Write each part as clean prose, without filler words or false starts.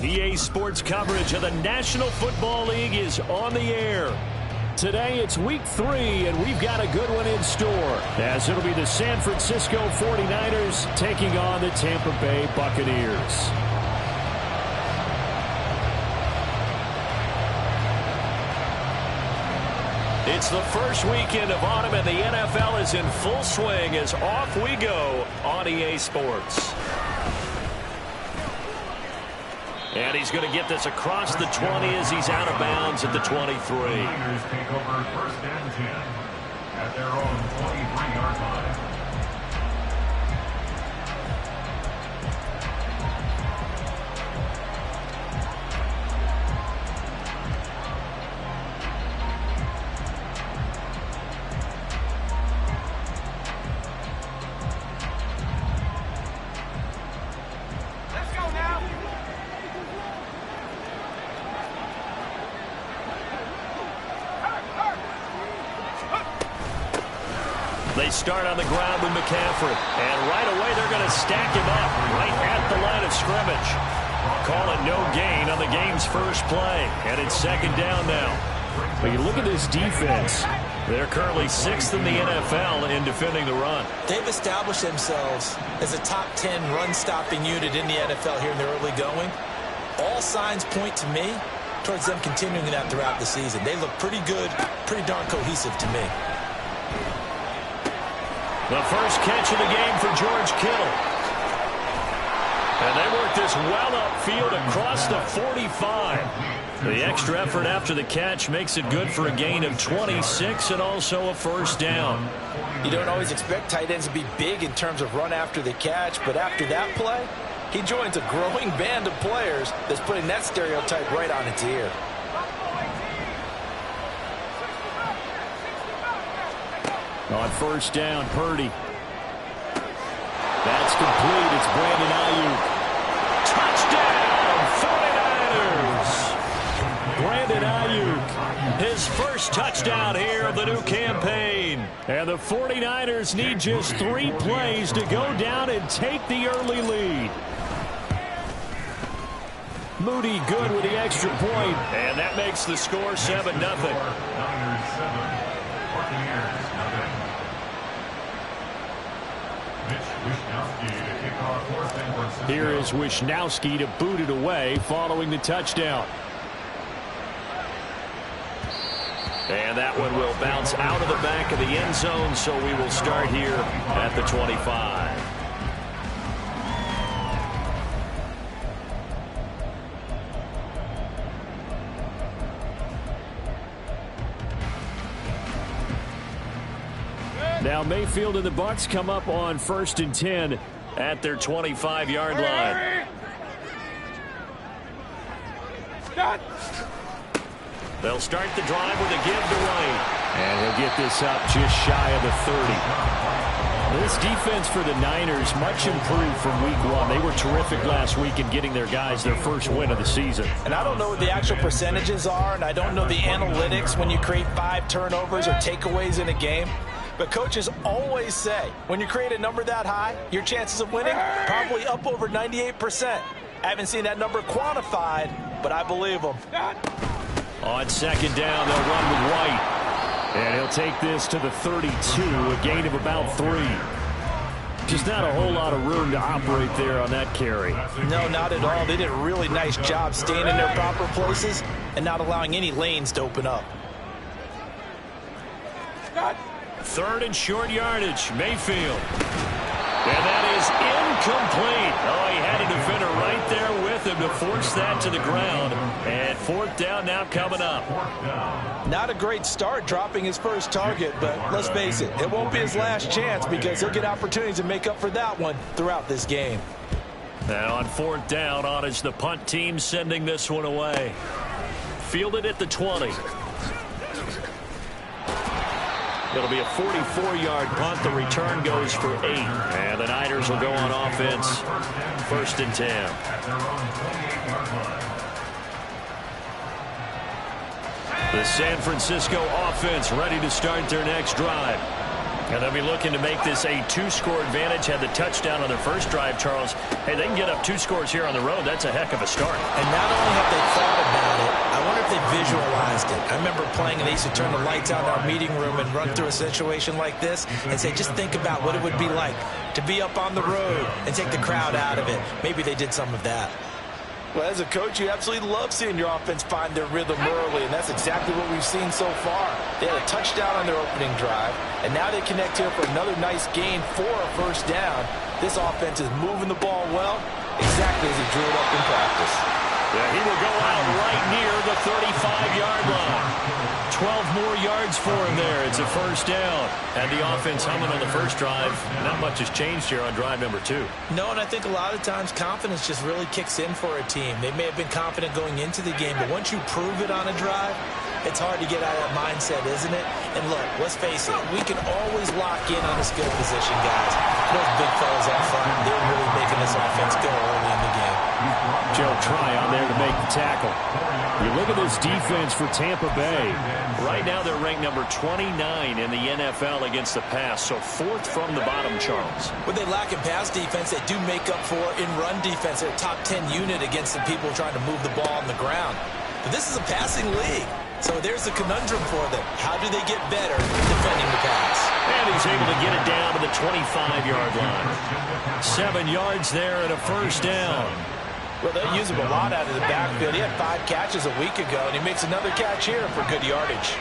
EA Sports coverage of the National Football League is on the air. Today it's week 3, and we've got a good one in store, as it'll be the San Francisco 49ers taking on the Tampa Bay Buccaneers. It's the first weekend of autumn, and the NFL is in full swing as off we go on EA Sports. And he's going to get this across the 20 as he's out of bounds at the 23. Niners take over 1st and 10 at their own 23-yard line. They start on the ground with McCaffrey, and right away they're going to stack him up right at the line of scrimmage. Call it no gain on the game's first play, and it's 2nd down now. But you look at this defense. They're currently 6th in the NFL in defending the run. They've established themselves as a top 10 run-stopping unit in the NFL here in the early going. All signs point to me towards them continuing that throughout the season. They look pretty good, pretty darn cohesive to me. The first catch of the game for George Kittle. And they work this well upfield across the 45. The extra effort after the catch makes it good for a gain of 26 and also a 1st down. You don't always expect tight ends to be big in terms of run after the catch, but after that play, he joins a growing band of players that's putting that stereotype right on its ear. On 1st down, Purdy. That's complete. It's Brandon Ayuk. Touchdown, 49ers! Brandon Ayuk, his first touchdown here of the new campaign. And the 49ers need just 3 plays to go down and take the early lead. Moody good with the extra point, and that makes the score 7-0. Niners 7, Buccaneers nothing. Here is Wishnowski to boot it away following the touchdown. And that one will bounce out of the back of the end zone, so we will start here at the 25. Now Mayfield and the Bucks come up on 1st and 10 at their 25-yard line. They'll start the drive with a give to White. And he'll get this up just shy of the 30. This defense for the Niners much improved from week 1. They were terrific last week in getting their guys their first win of the season. And I don't know what the actual percentages are, and I don't know the analytics when you create 5 turnovers or takeaways in a game. But coaches always say, when you create a number that high, your chances of winning probably up over 98%. I haven't seen that number quantified, but I believe them. On 2nd down, they'll run with White. And he'll take this to the 32, a gain of about 3. Just not a whole lot of room to operate there on that carry. No, not at all. They did a really nice job staying in their proper places and not allowing any lanes to open up. 3rd and short yardage, Mayfield. And that is incomplete. Oh, he had a defender right there with him to force that to the ground. And 4th down now coming up. Not a great start dropping his first target, but let's face it, it won't be his last chance because he'll get opportunities to make up for that one throughout this game. And on 4th down, on is the punt team sending this one away. Fielded at the 20. It'll be a 44-yard punt. The return goes for 8. And the Niners will go on offense. 1st and 10. The San Francisco offense ready to start their next drive. And they'll be looking to make this a 2-score advantage. Had the touchdown on their first drive, Charles. Hey, they can get up 2 scores here on the road. That's a heck of a start. And not only have they thought about it, I wonder if they visualized it. I remember playing, and they used to turn the lights out in our meeting room and run through a situation like this and say, just think about what it would be like to be up on the road and take the crowd out of it. Maybe they did some of that. Well, as a coach, you absolutely love seeing your offense find their rhythm early, and that's exactly what we've seen so far. They had a touchdown on their opening drive, and now they connect here for another nice gain for a 1st down. This offense is moving the ball well, exactly as he drew it up in practice. Yeah, he will go out right near the 35-yard line. 12 more yards for him there. It's a 1st down. And the offense humming on the first drive. Not much has changed here on drive number 2. No, and I think a lot of times confidence just really kicks in for a team. They may have been confident going into the game, but once you prove it on a drive, it's hard to get out of that mindset, isn't it? And look, let's face it, we can always lock in on a skill position, guys. Those big fellas up front, they're really making this offense go early in the game. Joe Tryon there to make the tackle. You look at this defense for Tampa Bay. Right now they're ranked number 29 in the NFL against the pass, so 4th from the bottom, Charles. When they lack in pass defense, they do make up for in run defense. They're a top 10 unit against the people trying to move the ball on the ground. But this is a passing league. So there's a conundrum for them. How do they get better defending the pass? And he's able to get it down to the 25-yard line. 7 yards there and a 1st down. Well, they'll use him a lot out of the backfield. He had 5 catches a week ago, and he makes another catch here for good yardage.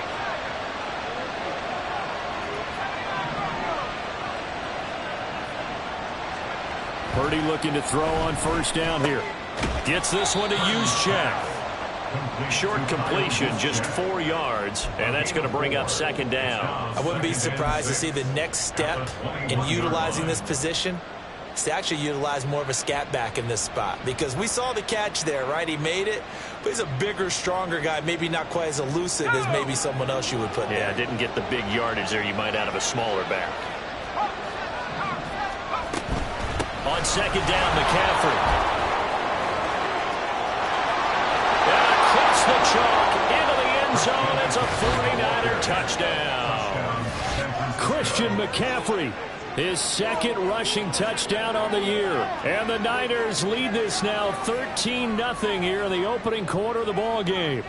Purdy looking to throw on 1st down here. Gets this one to Juszczyk. Short completion, just 4 yards, and that's going to bring up 2nd down. I wouldn't be surprised to see the next step in utilizing this position is to actually utilize more of a scat back in this spot, because we saw the catch there, right? He made it, but he's a bigger, stronger guy, maybe not quite as elusive as maybe someone else you would put there. Yeah, didn't get the big yardage there you might out of a smaller back. On 2nd down, McCaffrey. Across the chalk, into the end zone. It's a 49er touchdown. Christian McCaffrey, his 2nd rushing touchdown on the year. And the Niners lead this now 13-0 here in the opening quarter of the ball game.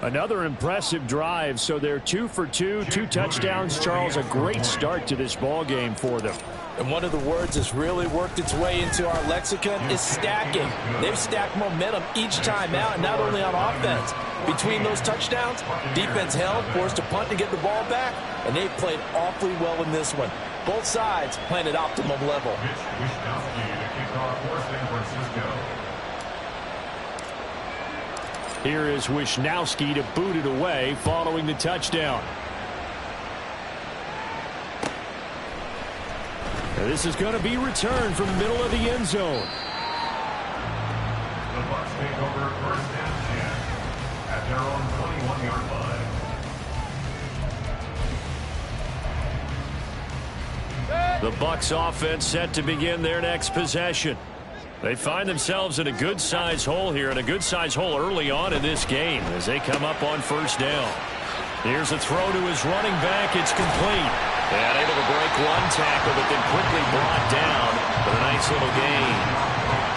Another impressive drive, so they're 2 for 2, 2 touchdowns. Charles, a great start to this ball game for them. And one of the words that's really worked its way into our lexicon is stacking. They've stacked momentum each time out, and not only on offense. Between those touchdowns, defense held, forced a punt to get the ball back, and they've played awfully well in this one. Both sides playing at optimum level. Here is Wishnowsky to boot it away following the touchdown. This is going to be returned from the middle of the end zone. The Bucks take over 1st and 10 at their own 21-yard line. The Bucks offense set to begin their next possession. They find themselves in a good-sized hole here, and a good-sized hole early on in this game as they come up on 1st down. Here's a throw to his running back. It's complete. And able to break one tackle, but then quickly brought down with a nice little gain.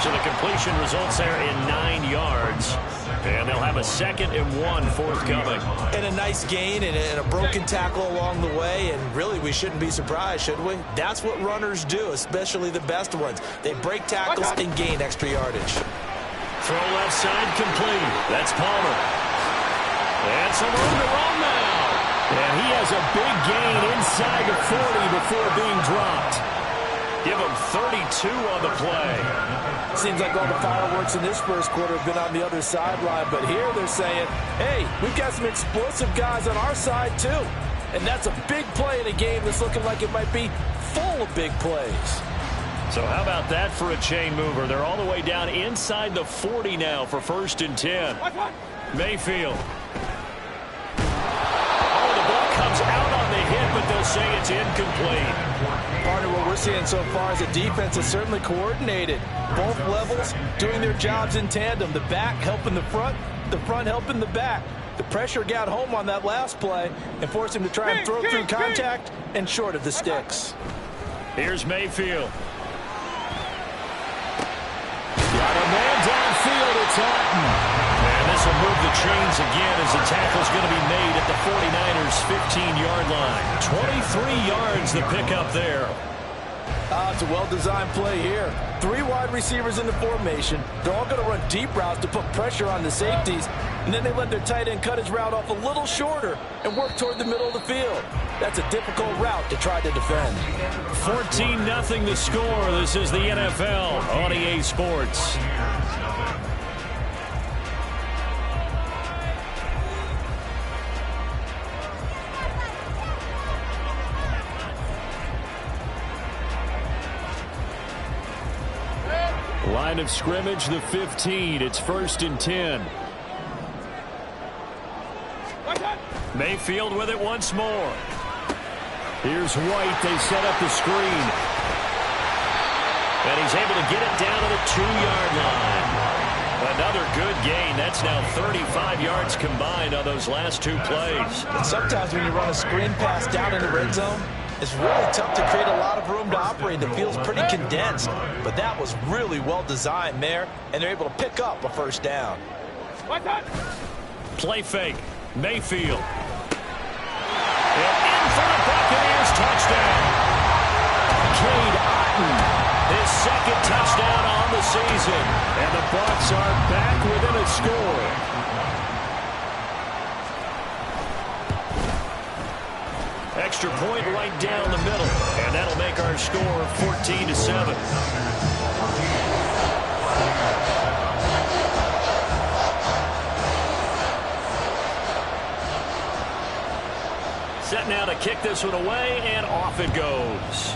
So the completion results there in 9 yards. And they'll have a 2nd and 1 forthcoming. And a nice gain and a broken tackle along the way. And really, we shouldn't be surprised, should we? That's what runners do, especially the best ones. They break tackles and gain extra yardage. Throw left side complete. That's Palmer. And some room to run now. And he has a big gain inside the 40 before being dropped. Give him 32 on the play. Seems like all the fireworks in this first quarter have been on the other sideline, but here they're saying, hey, we've got some explosive guys on our side too. And that's a big play in a game that's looking like it might be full of big plays. So how about that for a chain mover? They're all the way down inside the 40 now for 1st and 10. Mayfield. Oh, the ball comes out on the hit, but they'll say it's incomplete. Partner, what we're seeing so far is a defense is certainly coordinated. Both levels doing their jobs in tandem. The back helping the front helping the back. The pressure got home on that last play and forced him to try and throw through contact and short of the sticks. Here's Mayfield. Got a man downfield. It's Orton. And this will move the chains again as the tackle's going to be made at the 49ers' 15-yard line. 23 yards the pickup there. It's a well-designed play here. 3 wide receivers in the formation. They're all going to run deep routes to put pressure on the safeties. And then they let their tight end cut his route off a little shorter and work toward the middle of the field. That's a difficult route to try to defend. 14-0 the score. This is the NFL on EA Sports. Line of scrimmage, the 15. It's 1st and 10. Mayfield with it once more. Here's White. They set up the screen. And he's able to get it down to the 2-yard line. Another good gain. That's now 35 yards combined on those last 2 plays. And sometimes when you run a screen pass down in the red zone, it's really tough to create a lot of room to operate. The field's pretty condensed. But that was really well designed there, and they're able to pick up a 1st down. Play fake. Mayfield. And in for the Buccaneers touchdown. Cade Otton, his 2nd touchdown on the season. And the Bucks are back within a score. Extra point right down the middle. And that'll make our score 14-7. Set now to kick this one away, and off it goes.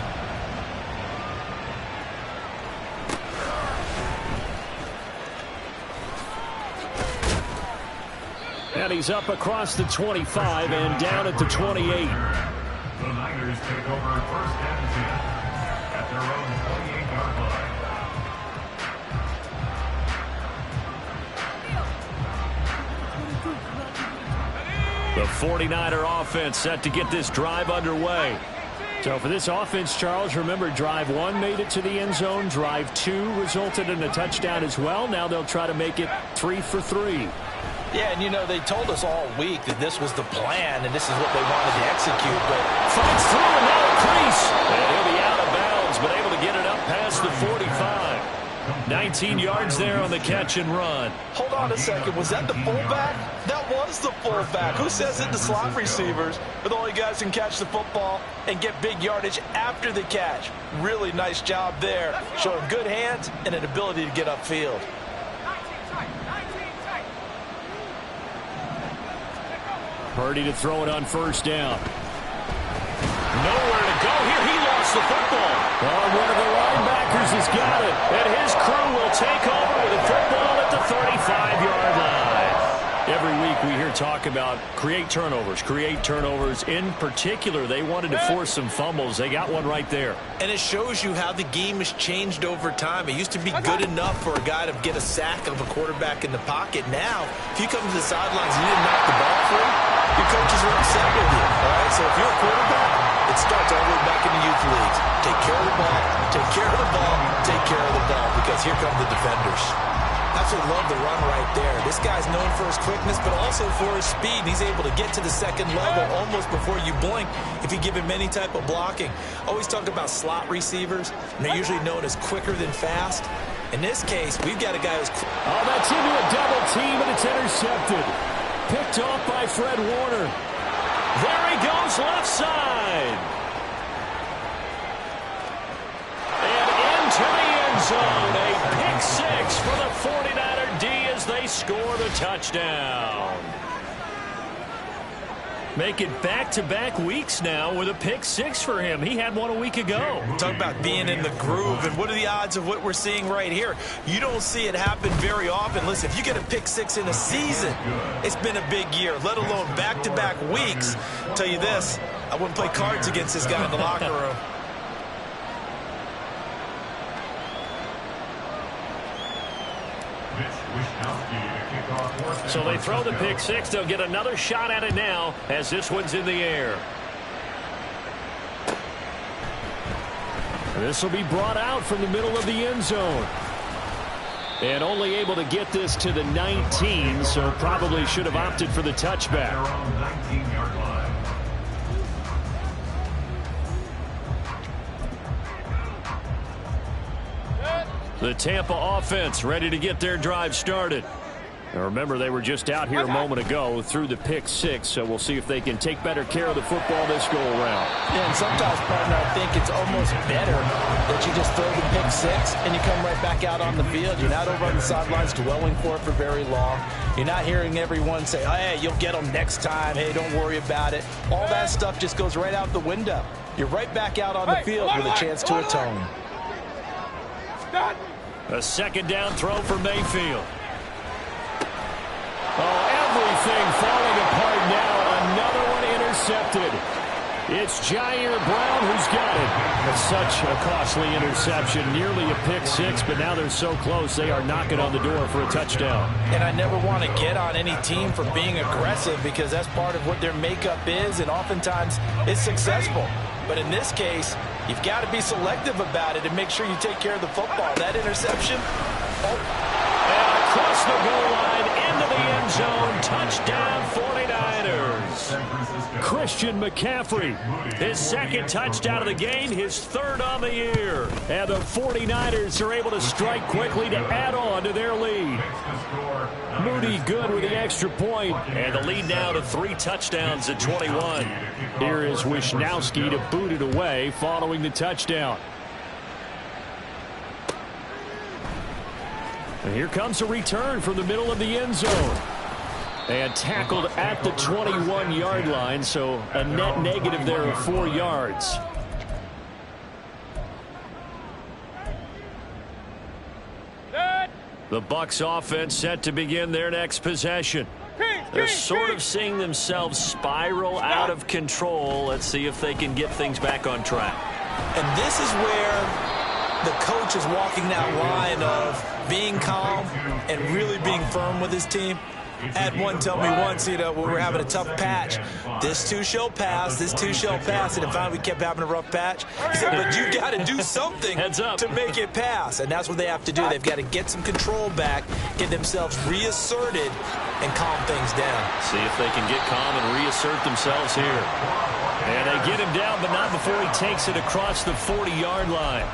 And he's up across the 25 and down at the 28. The Niners take over 1st and 10 at their own 28-yard line. The 49er offense set to get this drive underway. So for this offense, Charles, remember drive 1 made it to the end zone. Drive 2 resulted in a touchdown as well. Now they'll try to make it 3 for 3. Yeah, and you know, they told us all week that this was the plan and this is what they wanted to execute. But fights through and now a crease. And he'll be out of bounds, but able to get it up past the 45. 19 yards there on the catch and run. Hold on a second. Was that the fullback? That was the fullback. Who says it to slot receivers are the only guys who can catch the football and get big yardage after the catch? Really nice job there. Showing good hands and an ability to get upfield. Purdy to throw it on 1st down. Nowhere to go here. He lost the football. Oh, one of the linebackers has got it. And his crew will take over with a football at the 35-yard line. Every week we hear talk about create turnovers. In particular, they wanted to force some fumbles. They got one right there. And it shows you how the game has changed over time. It used to be good enough for a guy to get a sack of a quarterback in the pocket. Now, if you come to the sidelines and you didn't knock the ball free, your coaches are upset with you. All right, so if you're a quarterback, it starts all the way back in the youth leagues. Take care of the ball, take care of the ball, take care of the ball, because here come the defenders. Absolutely love the run right there. This guy's known for his quickness, but also for his speed. He's able to get to the 2nd level almost before you blink if you give him any type of blocking. Always talk about slot receivers, and they're usually known as quicker than fast. In this case, we've got a guy who's... Oh, that's into a double team, and it's intercepted. Picked off by Fred Warner. There he goes, left side. And into the end zone. A pick 6 for the 49er D as they score the touchdown. Making back-to-back weeks now with a pick six for him. He had one a week ago. Talk about being in the groove, and what are the odds of what we're seeing right here? You don't see it happen very often. Listen, if you get a pick six in a season, it's been a big year, let alone back-to-back weeks. I'll tell you this, I wouldn't play cards against this guy in the locker room. So they throw the pick six. They'll get another shot at it now as this one's in the air. This will be brought out from the middle of the end zone. And only able to get this to the 19, so probably should have opted for the touchback. The Tampa offense ready to get their drive started. Now remember, they were just out here a moment ago through the pick six, so we'll see if they can take better care of the football this go-around. Yeah, and sometimes, partner, I think it's almost better that you just throw the pick six and you come right back out on the field. You're not over on the sidelines dwelling for it for very long. You're not hearing everyone say, oh, hey, you'll get them next time. Hey, don't worry about it. All that stuff just goes right out the window. You're right back out on the field with a chance to atone. A second down throw for Mayfield. Oh, everything falling apart now. Another one intercepted. It's Jair Brown who's got it. It's such a costly interception. Nearly a pick six, but now they're so close they are knocking on the door for a touchdown. And I never want to get on any team for being aggressive because that's part of what their makeup is, and oftentimes it's successful. But in this case, you've got to be selective about it and make sure you take care of the football. That interception. Oh. And across the goal line into the end zone. Touchdown 49ers. Christian McCaffrey, his second touchdown of the game, his third on the year. And the 49ers are able to strike quickly to add on to their lead. Moody good with the extra point. And the lead now to 3 touchdowns at 21. Here is Wisnowski to boot it away following the touchdown. And here comes a return from the middle of the end zone. And tackled at the 21-yard line, so a net negative there of 4 yards. The Bucks offense set to begin their next possession. They're sort of seeing themselves spiral out of control. Let's see if they can get things back on track. And this is where the coach is walking that line of being calm and really being firm with his team. I had one tell me once, you know, when we were having a tough patch, this too shall pass, this too shall pass, and finally we kept having a rough patch. He said, but you got to do something to make it pass, and that's what they have to do. They've got to get some control back, get themselves reasserted, and calm things down. See if they can get calm and reassert themselves here. And they get him down, but not before he takes it across the 40-yard line.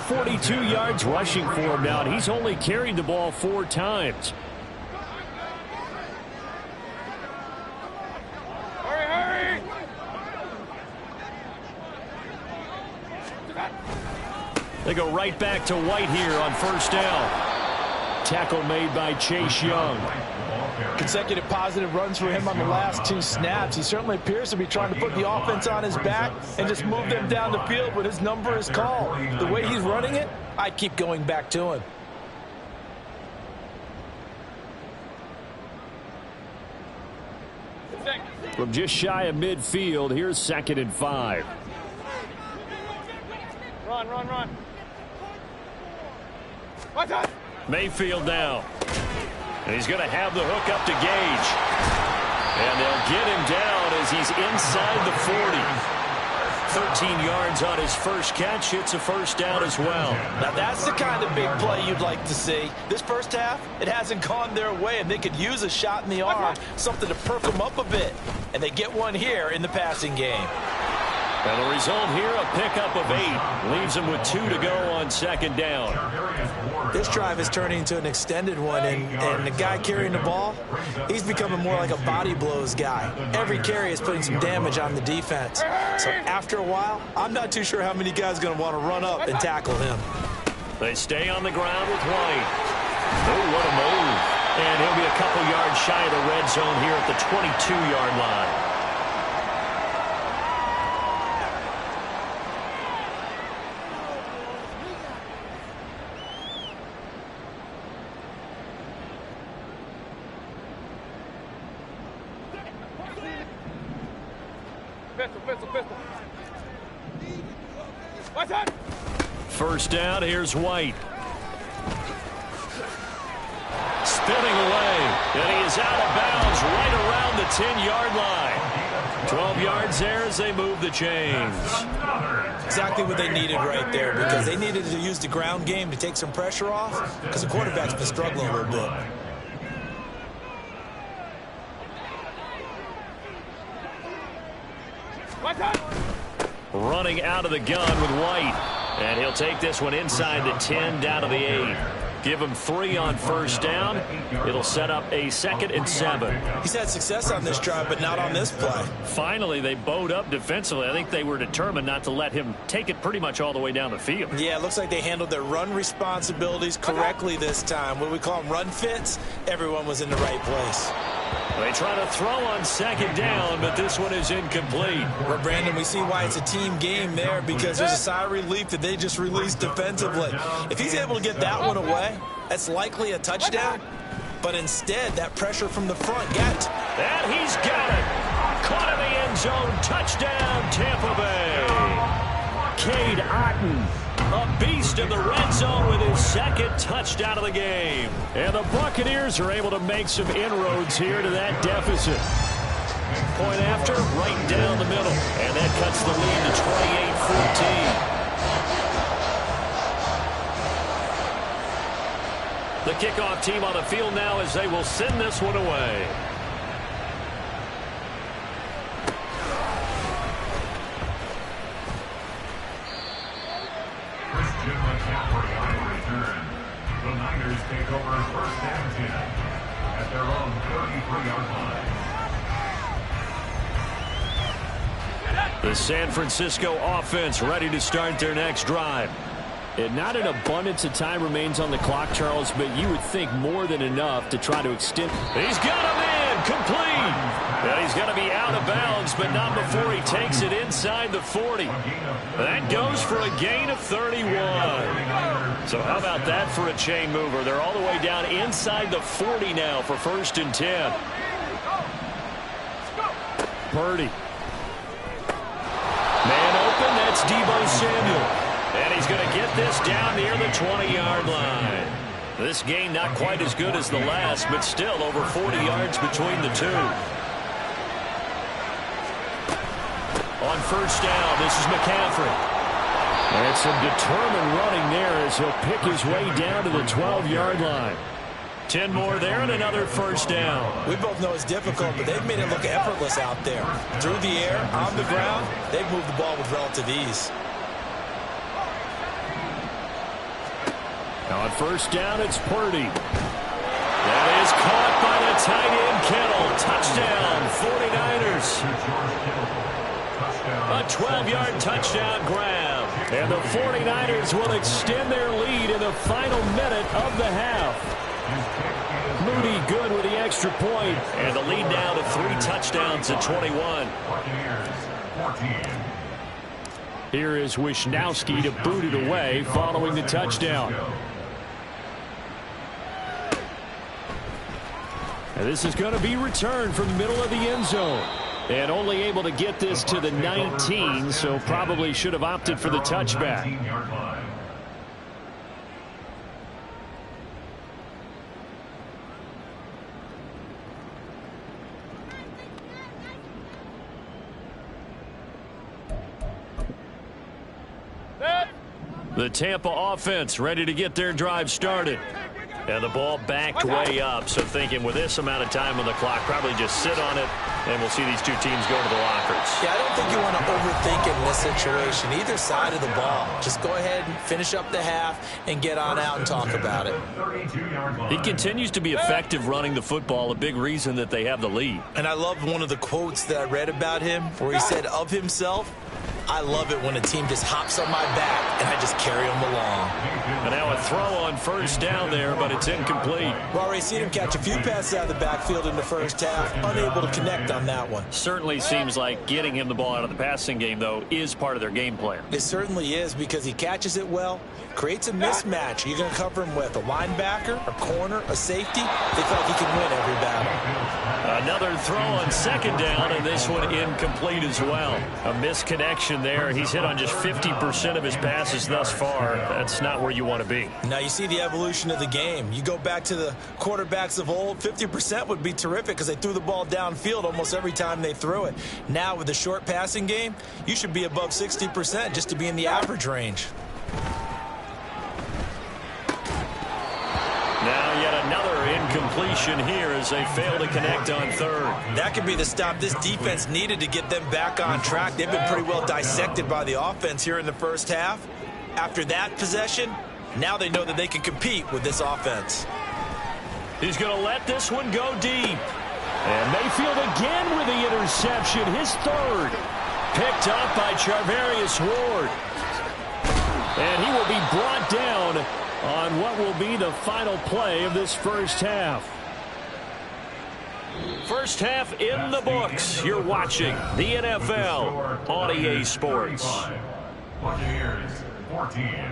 42 yards rushing for him now, and he's only carried the ball 4 times. They go right back to White here on first down. Tackle made by Chase Young. Consecutive positive runs for him on the last 2 snaps. He certainly appears to be trying to put the offense on his back and just move them down the field when his number is called. The way he's running it, I keep going back to him. From just shy of midfield, here's 2nd and 5. Run, run, run. Mayfield now. And he's going to have the hook up to Gage. And they'll get him down as he's inside the 40. 13 yards on his first catch. Hits a first down as well. Now that's the kind of big play you'd like to see. This first half, it hasn't gone their way, and they could use a shot in the arm, something to perk them up a bit. And they get one here in the passing game. And the result here, a pickup of 8. Leaves them with 2 to go on 2nd down. This drive is turning into an extended one, and the guy carrying the ball, he's becoming more like a body blows guy. Every carry is putting some damage on the defense. So after a while, I'm not too sure how many guys are going to want to run up and tackle him. They stay on the ground with White. Oh, what a move. And he'll be a couple yards shy of the red zone here at the 22-yard line. First down, here's White. Spinning away, and he is out of bounds right around the 10-yard line. 12 yards there as they move the chains. Exactly what they needed right there, because they needed to use the ground game to take some pressure off, because the quarterback's been struggling a little bit. Running out of the gun with White. And he'll take this one inside the 10, down to the 8. Give him 3 on first down. It'll set up a 2nd and 7. He's had success on this drive, but not on this play. Finally, they bowed up defensively. I think they were determined not to let him take it pretty much all the way down the field. Yeah, it looks like they handled their run responsibilities correctly this time. What we call them run fits, everyone was in the right place. They try to throw on 2nd down, but this one is incomplete. Well, Brandon, we see why it's a team game there, because there's a sigh of relief that they just released defensively. If he's able to get that one away, that's likely a touchdown. But instead, that pressure from the front gets. And he's got it. Caught in the end zone. Touchdown, Tampa Bay. Cade Otton, a beast in the red zone with his 2nd touchdown of the game. And the Buccaneers are able to make some inroads here to that deficit. Point after, right down the middle. And that cuts the lead to 28-14. The kickoff team on the field now as they will send this one away. The Niners take over 1st and 10 at their own 33-yard line. The San Francisco offense ready to start their next drive. And not an abundance of time remains on the clock, Charles, but you would think more than enough to try to extend. He's got him in, complete. And he's going to be out of bounds, but not before he takes it inside the 40. That goes for a gain of 31. So how about that for a chain mover? They're all the way down inside the 40 now for 1st and 10. Purdy. Man open, that's Deebo Samuel. And he's going to get this down near the 20-yard line. This gain not quite as good as the last, but still over 40 yards between the two. On first down, this is McCaffrey. And some determined running there as he'll pick his way down to the 12-yard line. 10 more there and another first down. We both know it's difficult, but they've made it look effortless out there. Through the air, on the ground, they've moved the ball with relative ease. On first down, it's Purdy. That is caught by the tight end, Kittle. Touchdown, 49ers. A 12-yard touchdown grab. And the 49ers will extend their lead in the final minute of the half. Moody good with the extra point. And the lead now to 3 touchdowns at 21. Here is Wisnowski to boot it away following the touchdown. And this is going to be returned from the middle of the end zone. And only able to get this to the 19, so probably should have opted for the touchback. The Tampa offense ready to get their drive started. And the ball backed way up, so thinking with this amount of time on the clock, probably just sit on it, and we'll see these two teams go to the lockers. Yeah, I don't think you want to overthink it in this situation, either side of the ball. Just go ahead and finish up the half and get on out and talk about it. He continues to be effective running the football, a big reason that they have the lead. And I love one of the quotes that I read about him where he said of himself, I love it when a team just hops on my back and I just carry them along. And now a throw on first down there, but it's incomplete. We've already seen him catch a few passes out of the backfield in the first half, unable to connect on that one. Certainly seems like getting him the ball out of the passing game, though, is part of their game plan. It certainly is, because he catches it well, creates a mismatch. You're going to cover him with a linebacker, a corner, a safety. They feel like he can win every battle. Another throw on second down, and this one incomplete as well. A misconnection there. He's hit on just 50% of his passes thus far. That's not where you want to be. Now you see the evolution of the game. You go back to the quarterbacks of old, 50% would be terrific because they threw the ball downfield almost every time they threw it. Now with the short passing game, you should be above 60% just to be in the average range. Now yet another incompletion here as they fail to connect on third. That could be the stop this defense needed to get them back on track. They've been pretty well dissected by the offense here in the first half. After that possession, now they know that they can compete with this offense. He's going to let this one go deep. And Mayfield again with the interception, his third. Picked up by Charvarius Ward. And he will be brought down on what will be the final play of this first half. First half in the books. You're watching the NFL on EA Sports. Buccaneers 14.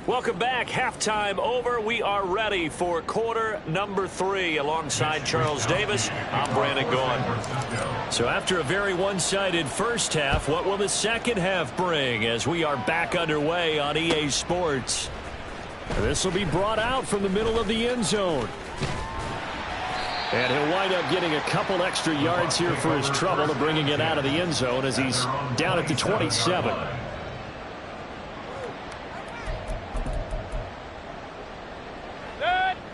Welcome back. Halftime over. We are ready for quarter number 3. Alongside Charles Davis, I'm Brandon Gaughan. So after a very one-sided first half, what will the second half bring as we are back underway on EA Sports? This will be brought out from the middle of the end zone. And he'll wind up getting a couple extra yards here for his trouble to bringing it out of the end zone as he's down at the 27.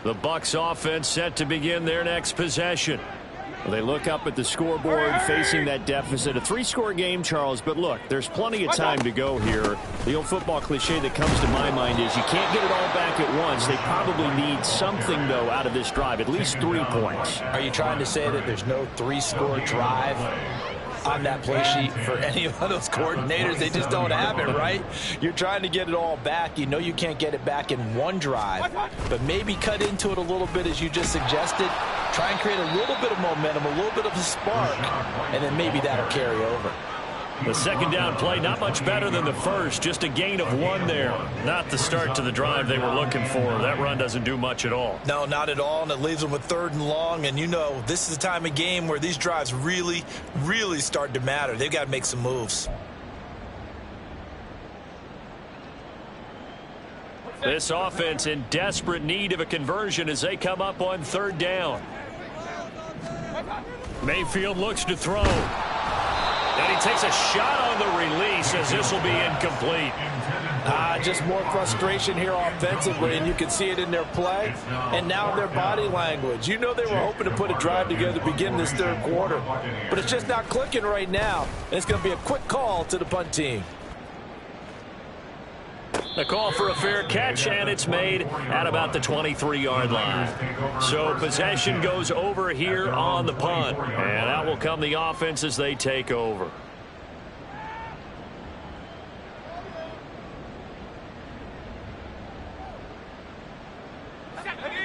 The Bucks offense set to begin their next possession. Well, they look up at the scoreboard facing that deficit. A 3-score game, Charles, but look, there's plenty of time to go here. The old football cliche that comes to my mind is you can't get it all back at once. They probably need something, though, out of this drive, at least 3 points. Are you trying to say that there's no 3-score drive on that play sheet for any of those coordinators? They just don't have it, right? You're trying to get it all back. You know you can't get it back in one drive, but maybe cut into it a little bit as you just suggested. Try and create a little bit of momentum, a little bit of a spark, and then maybe that'll carry over. The second down play, not much better than the first. Just a gain of 1 there. Not the start to the drive they were looking for. That run doesn't do much at all. No, not at all, and it leaves them with 3rd and long. And you know, this is the time of game where these drives really, really start to matter. They've got to make some moves. This offense in desperate need of a conversion as they come up on 3rd down. Mayfield looks to throw. And he takes a shot on the release as this will be incomplete. Just more frustration here offensively, and you can see it in their play and now in their body language. You know they were hoping to put a drive together to begin this 3rd quarter, but it's just not clicking right now, and it's going to be a quick call to the punt team. The call for a fair catch, and it's made at about the 23-yard line. So possession goes over here on the punt, and out will come the offense as they take over.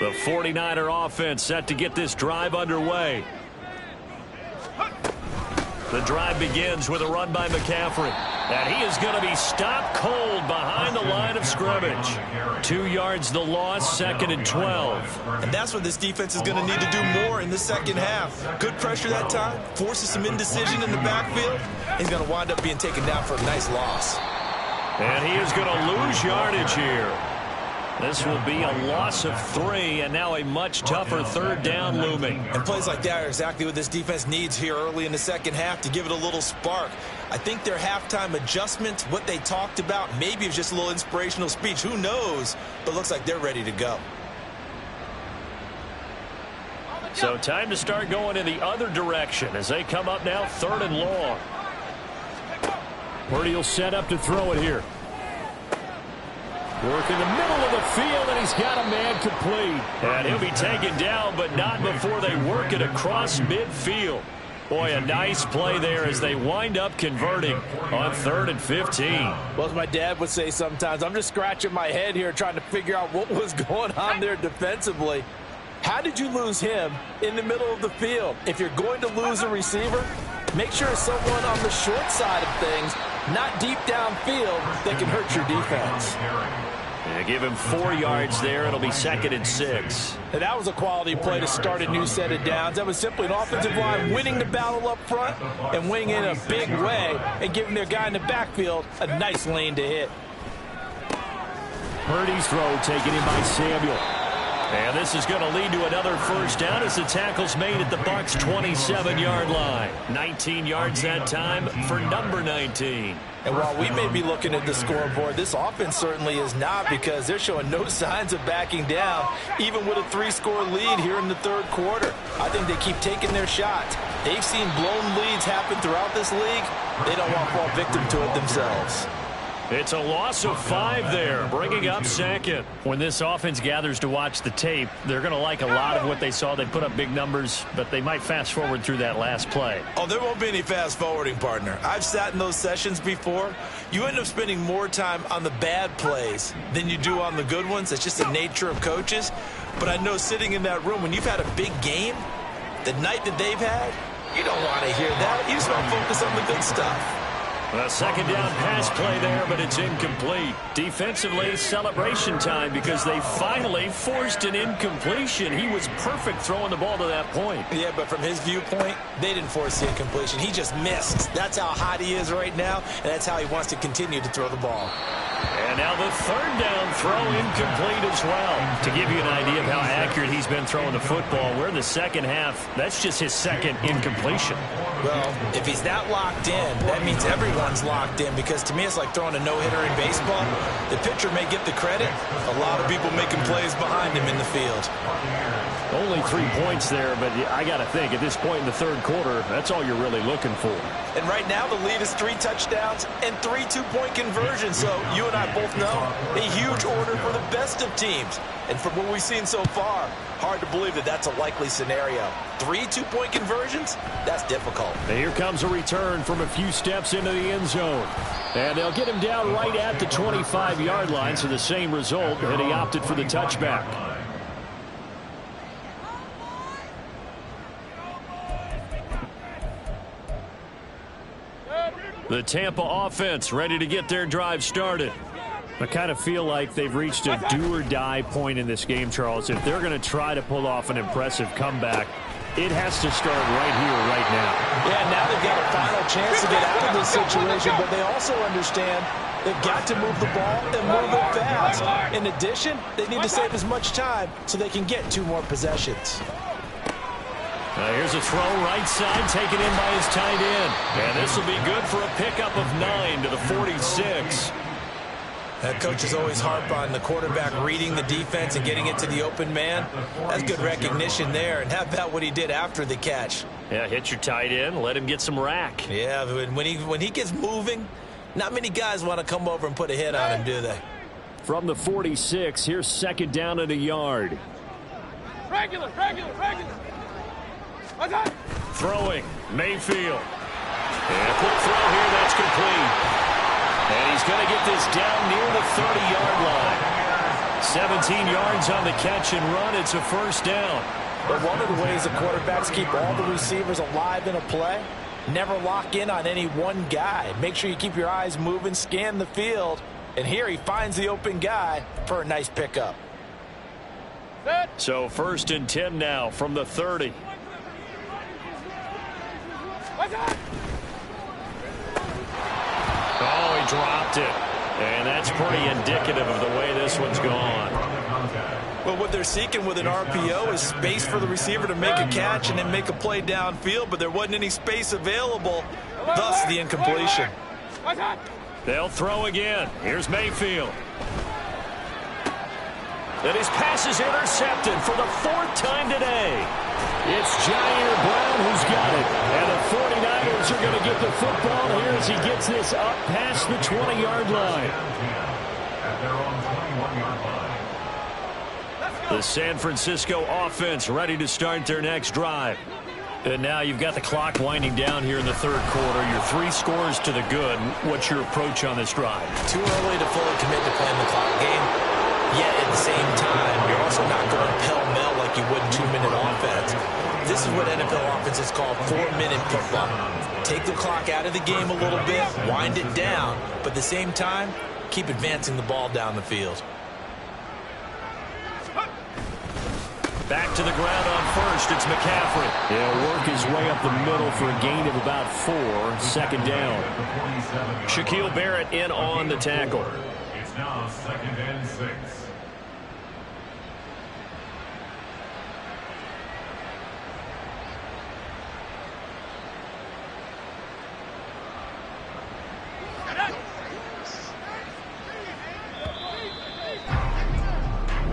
The 49er offense set to get this drive underway. The drive begins with a run by McCaffrey. And he is going to be stopped cold behind the line of scrimmage. 2 yards the loss, 2nd and 12. And that's what this defense is going to need to do more in the second half. Good pressure that time, forces some indecision in the backfield. He's going to wind up being taken down for a nice loss. And he is going to lose yardage here. This will be a loss of 3, and now a much tougher 3rd down looming. And plays like that are exactly what this defense needs here early in the second half to give it a little spark. I think their halftime adjustments, what they talked about, maybe it was just a little inspirational speech. Who knows? But looks like they're ready to go. So time to start going in the other direction as they come up now 3rd and long. Purdy will set up to throw it here. Work in the middle of the field, and he's got a man complete. And he'll be taken down, but not before they work it across midfield. Boy, a nice play there as they wind up converting on 3rd and 15. Well, as my dad would say sometimes, I'm just scratching my head here trying to figure out what was going on there defensively. How did you lose him in the middle of the field? If you're going to lose a receiver, make sure it's someone on the short side of things, not deep downfield, that can hurt your defense. Yeah, give him 4 yards there. It'll be 2nd and 6. And that was a quality play to start a new set of downs. That was simply an offensive line winning the battle up front and winning in a big way and giving their guy in the backfield a nice lane to hit. Purdy's throw taken in by Samuel. And this is going to lead to another first down as the tackle's made at the Bucks' 27-yard line. 19 yards that time for number 19. And while we may be looking at the scoreboard, this offense certainly is not, because they're showing no signs of backing down, even with a 3-score lead here in the third quarter. I think they keep taking their shots. They've seen blown leads happen throughout this league. They don't want to fall victim to it themselves. It's a loss of 5 there, bringing up 2nd. When this offense gathers to watch the tape, they're going to like a lot of what they saw. They put up big numbers, but they might fast forward through that last play. Oh, there won't be any fast forwarding, partner. I've sat in those sessions before. You end up spending more time on the bad plays than you do on the good ones. It's just the nature of coaches. But I know sitting in that room, when you've had a big game, the night that they've had, you don't want to hear that. You just want to focus on the good stuff. A 2nd down pass play there, but it's incomplete. Defensively, celebration time, because they finally forced an incompletion. He was perfect throwing the ball to that point. Yeah, but from his viewpoint, they didn't force the incompletion. He just missed. That's how hot he is right now, and that's how he wants to continue to throw the ball. And now the 3rd down throw incomplete as well. To give you an idea of how accurate he's been throwing the football, we're in the second half. That's just his 2nd incompletion. Well, if he's that locked in, that means everyone's locked in, because to me it's like throwing a no-hitter in baseball. The pitcher may get the credit. A lot of people making plays behind him in the field. Only 3 points there, but I got to think at this point in the third quarter, that's all you're really looking for. And right now the lead is 3 touchdowns and 3 two-point conversions. So you and I both know a huge order for the best of teams. And from what we've seen so far, hard to believe that that's a likely scenario. 3 two-point conversions? That's difficult. And here comes a return from a few steps into the end zone. And they'll get him down right at the 25-yard line, so the same result, and he opted for the touchback. The Tampa offense ready to get their drive started. I kind of feel like they've reached a do-or-die point in this game, Charles. If they're going to try to pull off an impressive comeback, it has to start right here, right now. Yeah, now they've got a final chance to get out of this situation, but they also understand they've got to move the ball and move it fast. In addition, they need to save as much time so they can get 2 more possessions. Here's a throw right side taken in by his tight end. And this will be good for a pickup of 9 to the 46. Coaches always harp on the quarterback reading the defense and getting it to the open man. That's good recognition there. And how about what he did after the catch? Yeah, hit your tight end, let him get some rack. Yeah, when he gets moving, not many guys want to come over and put a hit on him, do they? From the 46, here's 2nd down and a yard. Regular. Throwing, Mayfield. And a quick throw here, that's complete. And he's going to get this down near the 30-yard line. 17 yards on the catch and run. It's a first down. But one of the ways the quarterbacks keep all the receivers alive in a play, never lock in on any one guy. Make sure you keep your eyes moving, scan the field. And here he finds the open guy for a nice pickup. So 1st and 10 now from the 30. Oh, he dropped it. And that's pretty indicative of the way this one's gone. Well, what they're seeking with an RPO is space for the receiver to make a catch and then make a play downfield, but there wasn't any space available, thus the incompletion. They'll throw again. Here's Mayfield. And his pass is intercepted for the 4th time today. It's Jair Brown who's got it. And the 49ers are going to get the football here as he gets this up past the 20-yard line. At their own 21-yard line. The San Francisco offense ready to start their next drive. And now you've got the clock winding down here in the third quarter. Your 3 scores to the good. What's your approach on this drive? Too early to fully commit to playing the clock game. Yet at the same time, you're also not going pell-mell like you would in 2-minute offense. This is what NFL offenses call 4-minute football. Take the clock out of the game a little bit, wind it down, but at the same time, keep advancing the ball down the field. Back to the ground on first. It's McCaffrey. He'll work his way up the middle for a gain of about 4. Second down. Shaquille Barrett in on the tackle. It's now 2nd and 6.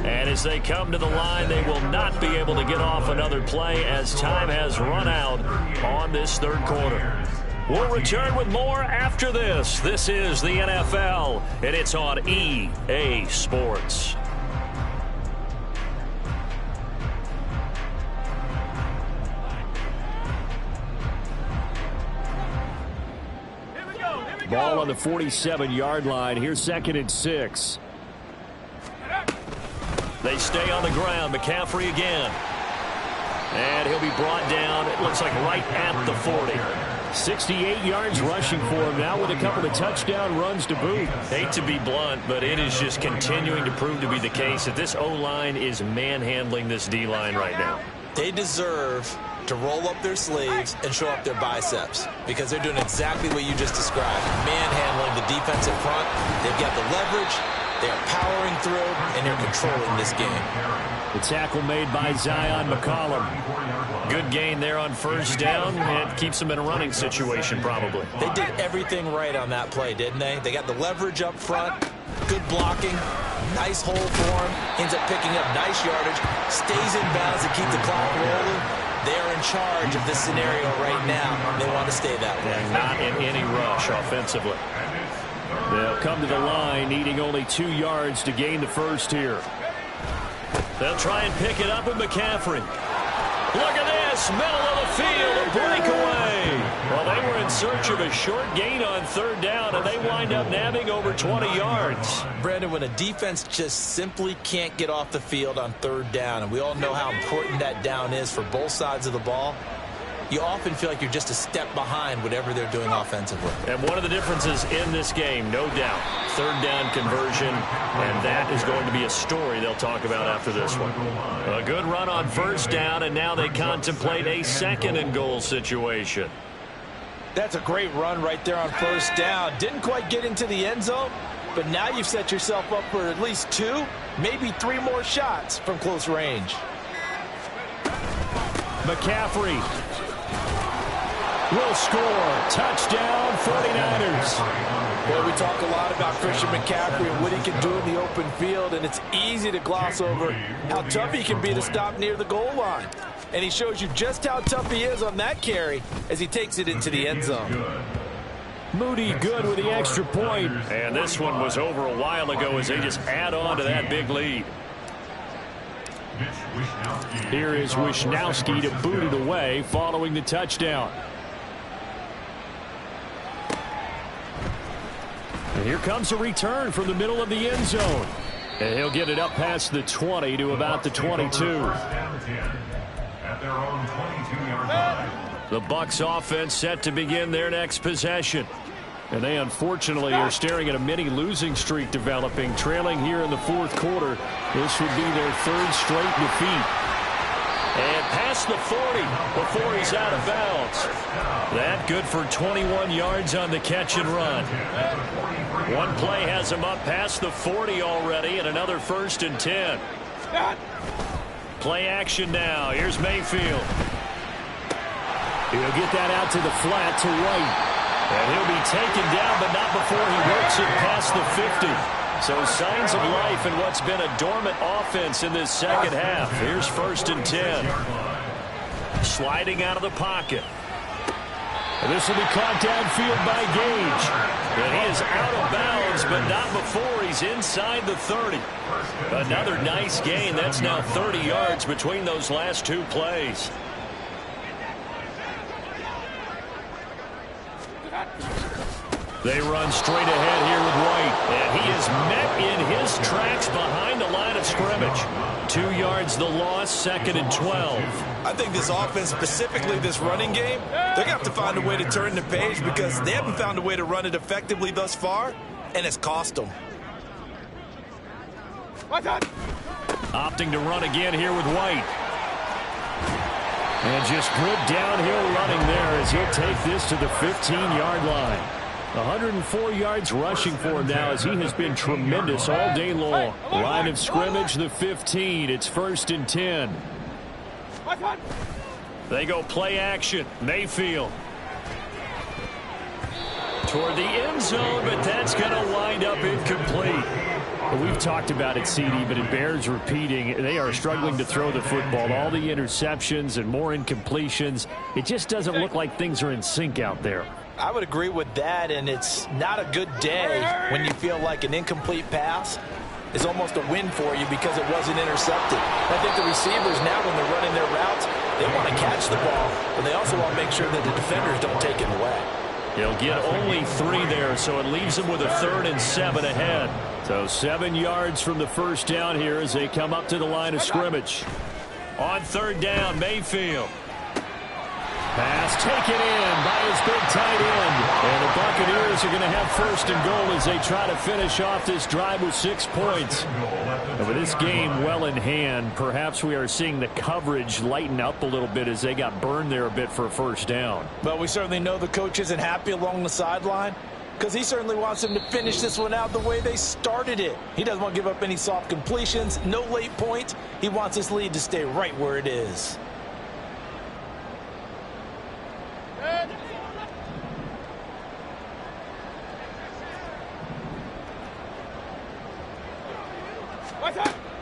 And as they come to the line, they will not be able to get off another play as time has run out on this third quarter. We'll return with more after this. This is the NFL, and it's on EA Sports. Ball on the 47-yard line. Here's 2nd and 6. They stay on the ground. McCaffrey again. And he'll be brought down, it looks like, right at the 40. 68 yards rushing for him now with a couple of touchdown runs to boot. Hate to be blunt, but it is just continuing to prove to be the case that this O-line is manhandling this D-line right now. They deserve to roll up their sleeves and show up their biceps because they're doing exactly what you just described. Manhandling the defensive front. They've got the leverage. They're powering through, and they're controlling this game. The tackle made by Zion McCollum. Good gain there on first down, and keeps them in a running situation probably. They did everything right on that play, didn't they? They got the leverage up front, good blocking, nice hole for him, ends up picking up nice yardage, stays in bounds to keep the clock rolling. They're in charge of this scenario right now. They want to stay that way. And not in any rush offensively. They'll come to the line, needing only 2 yards to gain the first here. They'll try and pick it up with McCaffrey. Look at this, middle of the field, a breakaway. Well, they were in search of a short gain on third down, and they wind up nabbing over 20 yards. Brandon, when a defense just simply can't get off the field on third down, and we all know how important that down is for both sides of the ball, you often feel like you're just a step behind whatever they're doing offensively. And one of the differences in this game, no doubt, third down conversion, and that is going to be a story they'll talk about after this one. A good run on first down, and now they contemplate a 2nd and goal situation. That's a great run right there on first down. Didn't quite get into the end zone, but now you've set yourself up for at least 2, maybe 3 more shots from close range. McCaffrey will score. Touchdown, 49ers. Well, we talk a lot about Christian McCaffrey and what he can do in the open field, and it's easy to gloss over how tough he can be to stop near the goal line. And he shows you just how tough he is on that carry as he takes it into the end zone. Moody good with the extra point. And this one was over a while ago as they just add on to that big lead. Here is Wisnowski to boot it away following the touchdown. And here comes a return from the middle of the end zone. And he'll get it up past the 20 to about the 22. At their own 22-yard line. The Bucks offense set to begin their next possession. And they unfortunately are staring at a mini losing streak developing, trailing here in the fourth quarter. This would be their 3rd straight defeat. And past the 40 before he's out of bounds. That good for 21 yards on the catch and run. One play has him up past the 40 already, and another 1st and 10. Play action now. Here's Mayfield. He'll get that out to the flat to White. And he'll be taken down, but not before he works it past the 50. So signs of life in what's been a dormant offense in this second half. Here's 1st and 10. Sliding out of the pocket. And this will be caught downfield by Gage. And he is out of bounds, but not before he's inside the 30. Another nice gain. That's now 30 yards between those last 2 plays. They run straight ahead here with White. And he is met in his tracks behind the scrimmage. 2 yards the loss, 2nd and 12. I think this offense, specifically this running game, they're going to have to find a way to turn the page because they haven't found a way to run it effectively thus far, and it's cost them. Opting to run again here with White. And just good downhill running there as he'll take this to the 15-yard line. 104 yards rushing for him now as he has been tremendous all day long. Line of scrimmage, the 15. It's 1st and 10. They go play action. Mayfield. Toward the end zone, but that's going to wind up incomplete. We've talked about it, CD, but it bears repeating. They are struggling to throw the football. All the interceptions and more incompletions. It just doesn't look like things are in sync out there. I would agree with that, and it's not a good day when you feel like an incomplete pass is almost a win for you because it wasn't intercepted. I think the receivers now, when they're running their routes, they want to catch the ball, but they also want to make sure that the defenders don't take it away. He'll get only 3 there, so it leaves him with a 3rd and 7 ahead. So 7 yards from the first down here as they come up to the line of scrimmage. On 3rd down, Mayfield. Pass taken in by his big tight end. And the Buccaneers are going to have 1st and goal as they try to finish off this drive with 6 points. And with this game well in hand, perhaps we are seeing the coverage lighten up a little bit as they got burned there a bit for a 1st down. But we certainly know the coach isn't happy along the sideline because he certainly wants them to finish this one out the way they started it. He doesn't want to give up any soft completions, no late points. He wants his lead to stay right where it is.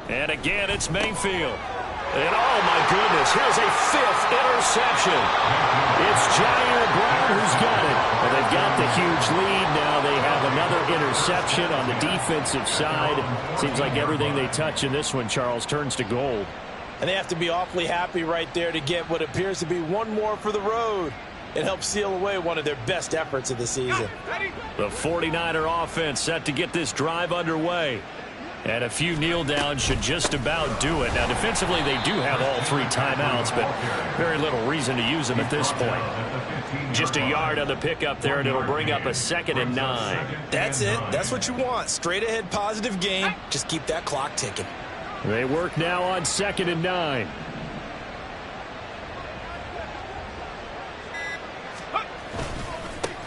And again, it's Mayfield. And oh my goodness, here's a 5th interception. It's Jair Brown who's got it. Well, they've got the huge lead now. They have another interception on the defensive side. Seems like everything they touch in this one, Charles, turns to gold. And they have to be awfully happy right there to get what appears to be one more for the road. It helps seal away one of their best efforts of the season. The 49er offense set to get this drive underway. And a few kneel downs should just about do it. Now, defensively, they do have all 3 timeouts, but very little reason to use them at this point. Just a yard on the pickup there, and it'll bring up a 2nd and 9. That's it. That's what you want. Straight ahead, positive game. Just keep that clock ticking. They work now on 2nd and 9.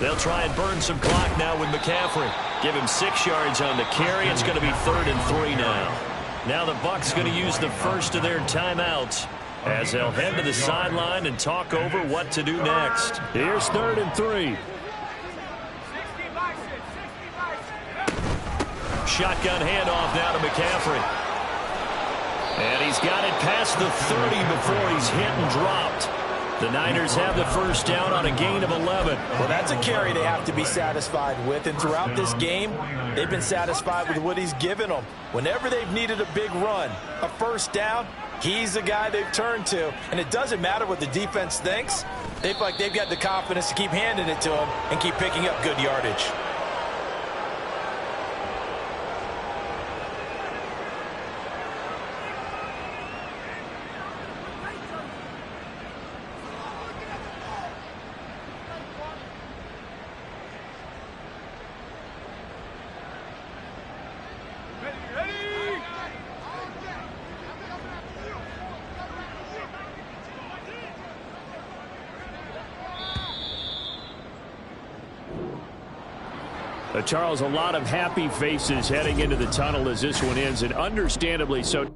They'll try and burn some clock now with McCaffrey. Give him 6 yards on the carry. It's going to be 3rd and 3 now. Now the Bucks going to use the first of their timeouts as they'll head to the sideline and talk over what to do next. Here's 3rd and 3. Shotgun handoff now to McCaffrey. And he's got it past the 30 before he's hit and dropped. The Niners have the first down on a gain of 11. Well, that's a carry they have to be satisfied with. And throughout this game, they've been satisfied with what he's given them. Whenever they've needed a big run, a first down, he's the guy they've turned to. And it doesn't matter what the defense thinks. They feel like they've got the confidence to keep handing it to him and keep picking up good yardage. Charles, a lot of happy faces heading into the tunnel as this one ends, and understandably so.